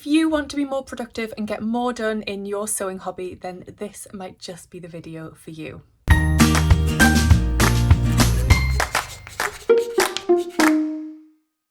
If you want to be more productive and get more done in your sewing hobby, then this might just be the video for you.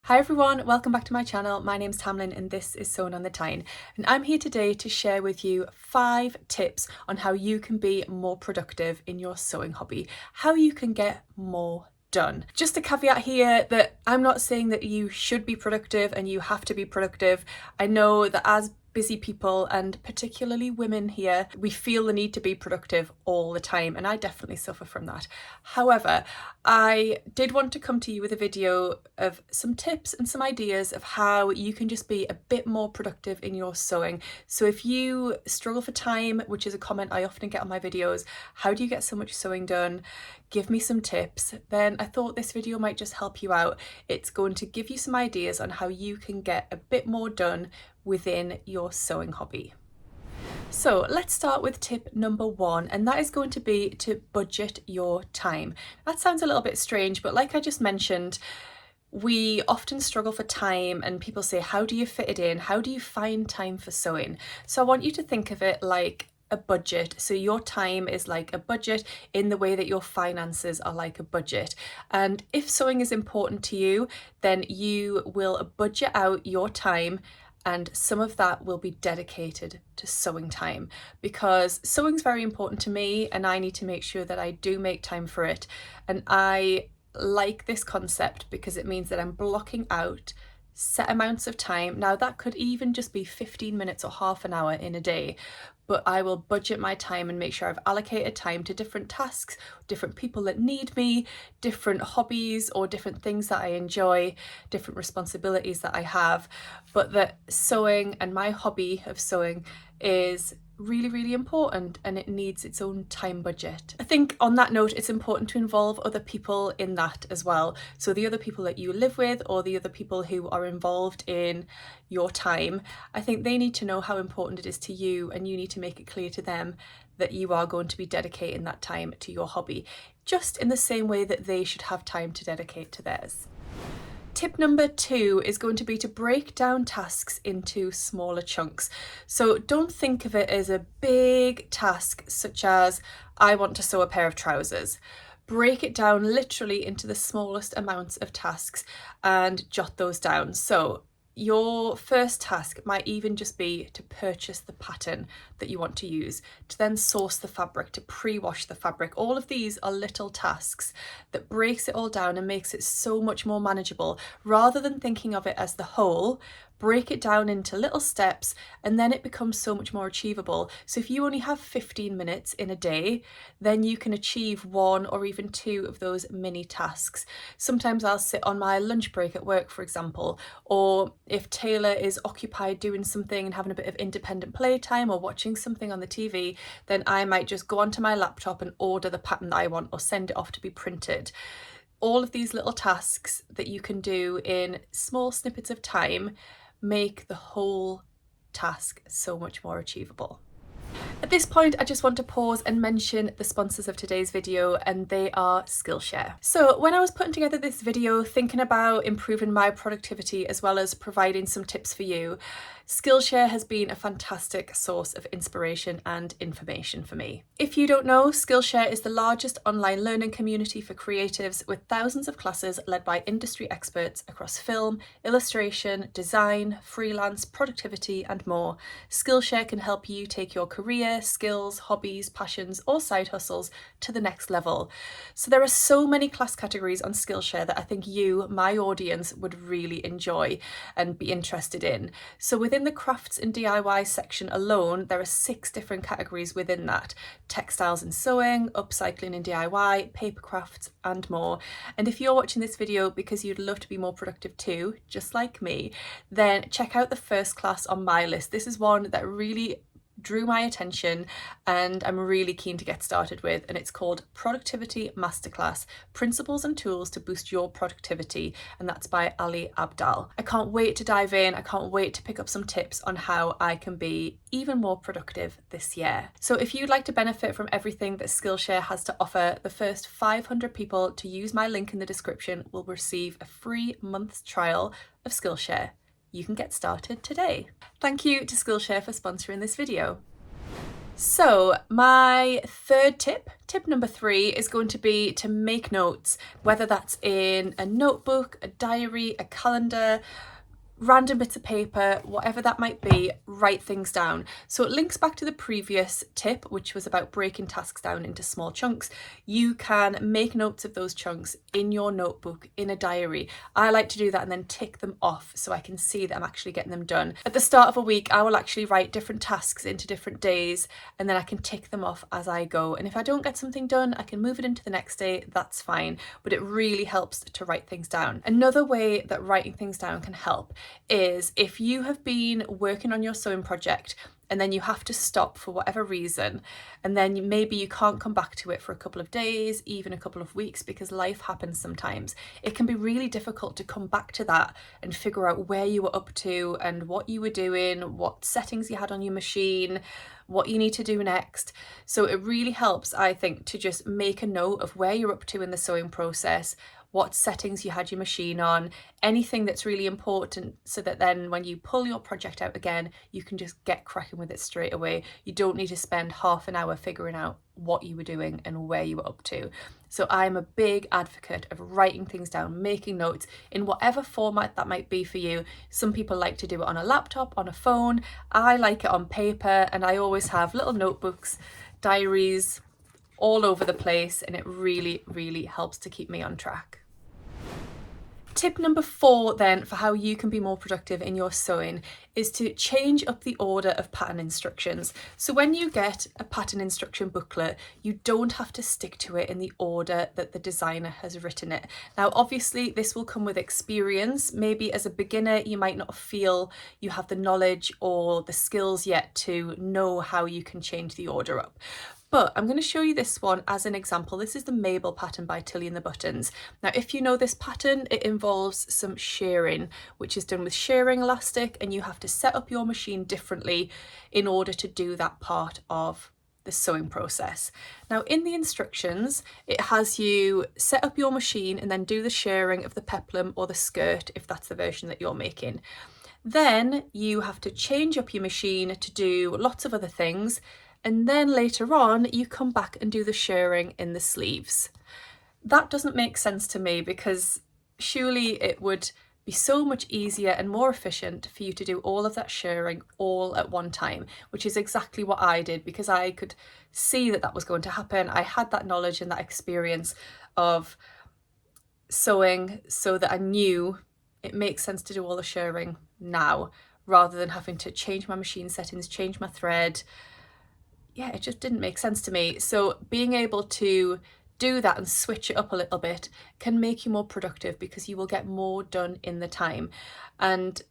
Hi everyone, welcome back to my channel. My name's Tamlyn and this is Sewing on the Tyne, and I'm here today to share with you 5 tips on how you can be more productive in your sewing hobby, how you can get more done. Just a caveat here that I'm not saying that you should be productive and you have to be productive. I know that as busy people, and particularly women here, we feel the need to be productive all the time, and I definitely suffer from that. However, I did want to come to you with a video of some tips and some ideas of how you can just be a bit more productive in your sewing. So if you struggle for time, which is a comment I often get on my videos, how do you get so much sewing done? Give me some tips. Then I thought this video might just help you out. It's going to give you some ideas on how you can get a bit more done within your sewing hobby. So let's start with tip number 1, and that is going to be to budget your time. That sounds a little bit strange, but like I just mentioned, we often struggle for time and people say, how do you fit it in? How do you find time for sewing? So I want you to think of it like a budget. So your time is like a budget in the way that your finances are like a budget. And if sewing is important to you, then you will budget out your time, and some of that will be dedicated to sewing time, because sewing is very important to me and I need to make sure that I do make time for it. And I like this concept because it means that I'm blocking out set amounts of time. Now that could even just be 15 minutes or half an hour in a day, but I will budget my time and make sure I've allocated time to different tasks, different people that need me, different hobbies or different things that I enjoy, different responsibilities that I have. But that sewing and my hobby of sewing is really important, and it needs its own time budget. I think on that note, it's important to involve other people in that as well. So the other people that you live with, or the other people who are involved in your time, I think they need to know how important it is to you, and you need to make it clear to them that you are going to be dedicating that time to your hobby, just in the same way that they should have time to dedicate to theirs. Tip number 2 is going to be to break down tasks into smaller chunks. So don't think of it as a big task such as, I want to sew a pair of trousers. Break it down literally into the smallest amounts of tasks and jot those down. So your first task might even just be to purchase the pattern that you want to use, to then source the fabric, to pre-wash the fabric. All of these are little tasks that breaks it all down and makes it so much more manageable. Rather than thinking of it as the whole, break it down into little steps, and then it becomes so much more achievable. So if you only have 15 minutes in a day, then you can achieve 1 or even 2 of those mini tasks. Sometimes I'll sit on my lunch break at work, for example, or if Taylor is occupied doing something and having a bit of independent playtime or watching something on the TV, then I might just go onto my laptop and order the pattern that I want or send it off to be printed. All of these little tasks that you can do in small snippets of time make the whole task so much more achievable. At this point, I just want to pause and mention the sponsors of today's video, and they are Skillshare. So when I was putting together this video, thinking about improving my productivity as well as providing some tips for you, Skillshare has been a fantastic source of inspiration and information for me. If you don't know, Skillshare is the largest online learning community for creatives, with thousands of classes led by industry experts across film, illustration, design, freelance, productivity, and more. Skillshare can help you take your career, skills, hobbies, passions, or side hustles to the next level. So there are so many class categories on Skillshare that I think you, my audience, would really enjoy and be interested in. So within the crafts and DIY section alone, there are 6 different categories within that: textiles and sewing, upcycling and DIY, paper crafts, and more. And if you're watching this video because you'd love to be more productive too, just like me, then check out the first class on my list. This is one that really drew my attention and I'm really keen to get started with, and it's called Productivity Masterclass: Principles and Tools to Boost Your Productivity, and that's by Ali Abdal. I can't wait to dive in. I can't wait to pick up some tips on how I can be even more productive this year. So if you'd like to benefit from everything that Skillshare has to offer, the first 500 people to use my link in the description will receive a free month's trial of Skillshare. you can get started today. Thank you to Skillshare for sponsoring this video. So my third tip number 3, is going to be to make notes, whether that's in a notebook, a diary, a calendar, random bits of paper, whatever that might be, write things down. So it links back to the previous tip, which was about breaking tasks down into small chunks. You can make notes of those chunks in your notebook, in a diary. I like to do that and then tick them off so I can see that I'm actually getting them done. At the start of a week, I will actually write different tasks into different days, and then I can tick them off as I go. And if I don't get something done, I can move it into the next day, that's fine. But it really helps to write things down. Another way that writing things down can help is if you have been working on your sewing project and then you have to stop for whatever reason, and then maybe you can't come back to it for a couple of days, even a couple of weeks, because life happens sometimes. It can be really difficult to come back to that and figure out where you were up to and what you were doing, what settings you had on your machine, what you need to do next. So it really helps, I think, to just make a note of where you're up to in the sewing process, what settings you had your machine on, anything that's really important, so that then when you pull your project out again, you can just get cracking with it straight away. You don't need to spend half an hour figuring out what you were doing and where you were up to. So I'm a big advocate of writing things down, making notes in whatever format that might be for you. Some people like to do it on a laptop, on a phone. I like it on paper, and I always have little notebooks, diaries, all over the place, and it really, really helps to keep me on track. Tip number 4 then for how you can be more productive in your sewing is to change up the order of pattern instructions. So when you get a pattern instruction booklet, you don't have to stick to it in the order that the designer has written it. Now obviously this will come with experience. Maybe as a beginner you might not feel you have the knowledge or the skills yet to know how you can change the order up. But I'm going to show you this one as an example. This is the Mabel pattern by Tilly and the Buttons. Now, if you know this pattern, it involves some shirring, which is done with shirring elastic, and you have to set up your machine differently in order to do that part of the sewing process. Now, in the instructions, it has you set up your machine and then do the shirring of the peplum or the skirt, if that's the version that you're making. Then you have to change up your machine to do lots of other things. And then later on, you come back and do the shirring in the sleeves. That doesn't make sense to me, because surely it would be so much easier and more efficient for you to do all of that shirring all at one time, which is exactly what I did, because I could see that that was going to happen. I had that knowledge and that experience of sewing, so that I knew it makes sense to do all the shirring now, rather than having to change my machine settings, change my thread. Yeah, it just didn't make sense to me. So being able to do that and switch it up a little bit can make you more productive, because you will get more done in the time. And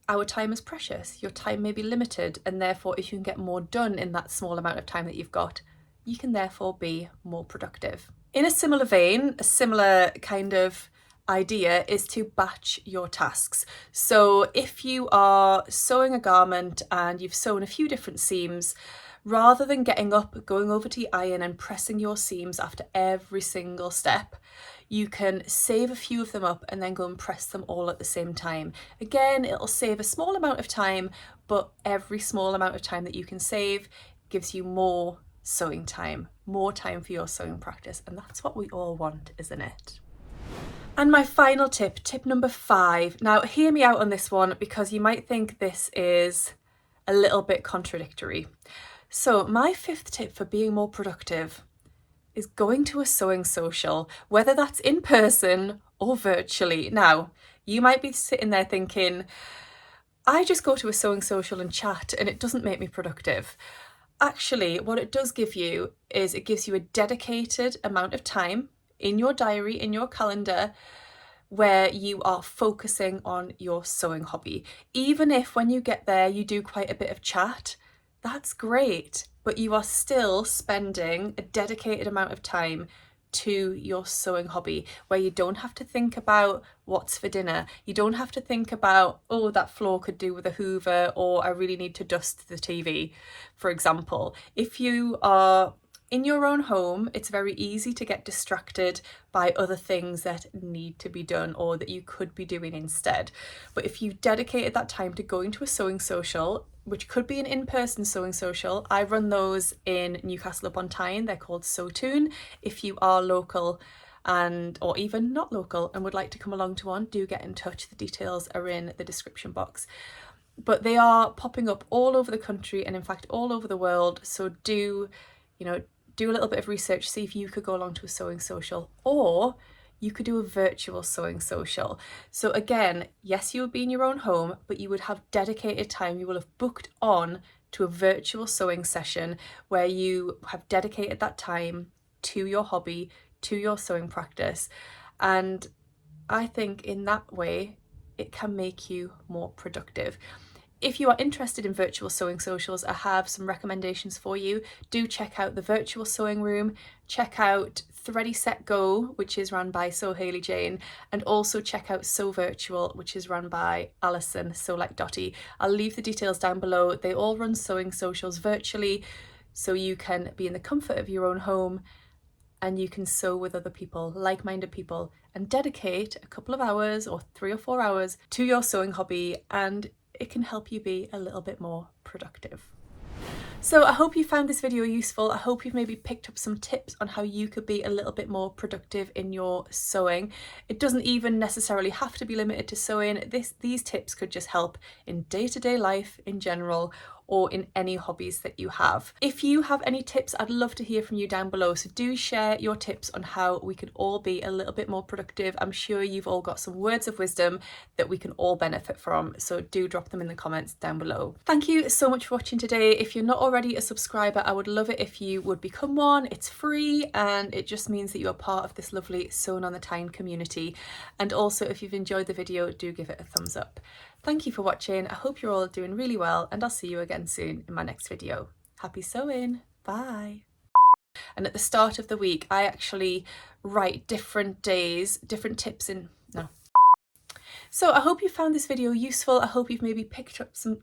our time is precious. Your time may be limited, and therefore if you can get more done in that small amount of time that you've got, you can therefore be more productive. In a similar vein, a similar kind of idea is to batch your tasks. So if you are sewing a garment and you've sewn a few different seams, rather than getting up, going over to your iron and pressing your seams after every single step, you can save a few of them up and then go and press them all at the same time. Again, it'll save a small amount of time, but every small amount of time that you can save gives you more sewing time, more time for your sewing practice. And that's what we all want, isn't it? And my final tip, tip number 5. Now, hear me out on this one, because you might think this is a little bit contradictory. So my 5th tip for being more productive is going to a sewing social, whether that's in person or virtually. Now, you might be sitting there thinking, I just go to a sewing social and chat and it doesn't make me productive. Actually, what it does give you is it gives you a dedicated amount of time in your diary, in your calendar, where you are focusing on your sewing hobby. Even if when you get there, you do quite a bit of chat, that's great, but you are still spending a dedicated amount of time to your sewing hobby, where you don't have to think about what's for dinner. You don't have to think about, oh, that floor could do with a hoover, or I really need to dust the TV, for example. If you are In your own home, it's very easy to get distracted by other things that need to be done or that you could be doing instead. But if you've dedicated that time to going to a sewing social, which could be an in-person sewing social, I run those in Newcastle upon Tyne, they're called Sewtoon. If you are local or even not local and would like to come along to one, do get in touch. The details are in the description box. But they are popping up all over the country and in fact all over the world, so do a little bit of research, see if you could go along to a sewing social, or you could do a virtual sewing social. So again, yes, you would be in your own home, but you would have dedicated time. You will have booked on to a virtual sewing session where you have dedicated that time to your hobby, to your sewing practice. And I think in that way, it can make you more productive. If you are interested in virtual sewing socials, I have some recommendations for you. Do check out the Virtual Sewing Room, check out Thready Set Go, which is run by Sew Hayley Jane, and also check out Sew Virtual, which is run by Alison Sew Like Dotty. I'll leave the details down below. They all run sewing socials virtually, so you can be in the comfort of your own home and you can sew with other people, like-minded people, and dedicate a couple of hours or 3 or 4 hours to your sewing hobby, and it can help you be a little bit more productive. So I hope you found this video useful. I hope you've maybe picked up some tips on how you could be a little bit more productive in your sewing. It doesn't even necessarily have to be limited to sewing. These tips could just help in day-to-day life in general, or in any hobbies that you have. If you have any tips, I'd love to hear from you down below. So do share your tips on how we could all be a little bit more productive. I'm sure you've all got some words of wisdom that we can all benefit from. So do drop them in the comments down below. Thank you so much for watching today. If you're not already a subscriber, I would love it if you would become one. It's free and it just means that you're part of this lovely Sewn on the Tyne community. And also, if you've enjoyed the video, do give it a thumbs up. Thank you for watching. I hope you're all doing really well, and I'll see you again soon in my next video. Happy sewing. Bye. And at the start of the week, I actually write different days, different tips in, no. So I hope you found this video useful. I hope you've maybe picked up some,